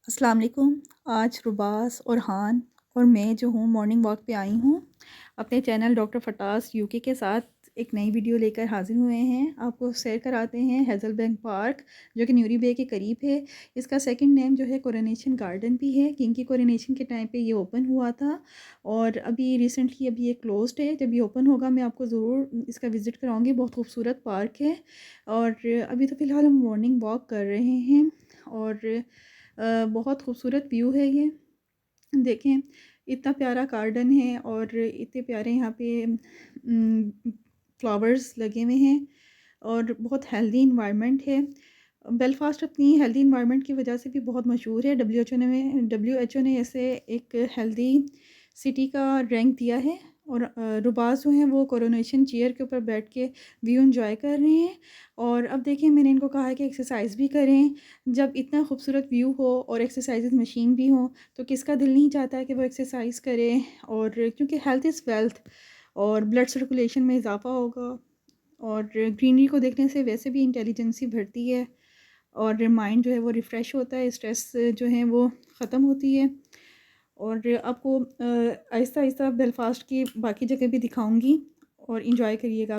अस्सलाम वालेकुम। आज रुबास और हान और मैं जो हूँ मॉर्निंग वॉक पे आई हूँ अपने चैनल डॉक्टर फटास यूके के साथ एक नई वीडियो लेकर हाजिर हुए हैं। आपको सैर कराते हैं हेज़ल बैंक पार्क जो कि न्यूरी बे के करीब है। इसका सेकंड नेम जो है कोरोनेशन गार्डन भी है क्योंकि कोरोनेशन के टाइम पे ये ओपन हुआ था और अभी रिसेंटली अभी ये क्लोज्ड है। जब ये ओपन होगा मैं आपको ज़रूर इसका विज़िट कराऊँगी। बहुत खूबसूरत पार्क है और अभी तो फ़िलहाल हम मॉर्निंग वॉक कर रहे हैं और बहुत खूबसूरत व्यू है ये। देखें इतना प्यारा गार्डन है और इतने प्यारे यहाँ पे फ्लावर्स लगे हुए हैं और बहुत हेल्दी इन्वायरमेंट है। बेलफास्ट अपनी हेल्दी इन्वायरमेंट की वजह से भी बहुत मशहूर है। डब्ल्यू एच ओ ने इसे एक हेल्दी सिटी का रैंक दिया है और रुबास जो हैं वो कोरोनेशन चेयर के ऊपर बैठ के व्यू एंजॉय कर रहे हैं। और अब देखिए मैंने इनको कहा है कि एक्सरसाइज भी करें। जब इतना खूबसूरत व्यू हो और एक्सरसाइज मशीन भी हो तो किसका दिल नहीं चाहता है कि वो एक्सरसाइज करें। और क्योंकि हेल्थ इज़ वेल्थ और ब्लड सर्कुलेशन में इजाफा होगा और ग्रीनरी को देखने से वैसे भी इंटेलिजेंसी बढ़ती है और माइंड जो है वो रिफ़्रेश होता है, स्ट्रेस जो है वो ख़त्म होती है। और आपको आहिस्ता आहिस्ता बेलफास्ट की बाकी जगह भी दिखाऊंगी और इंजॉय करिएगा।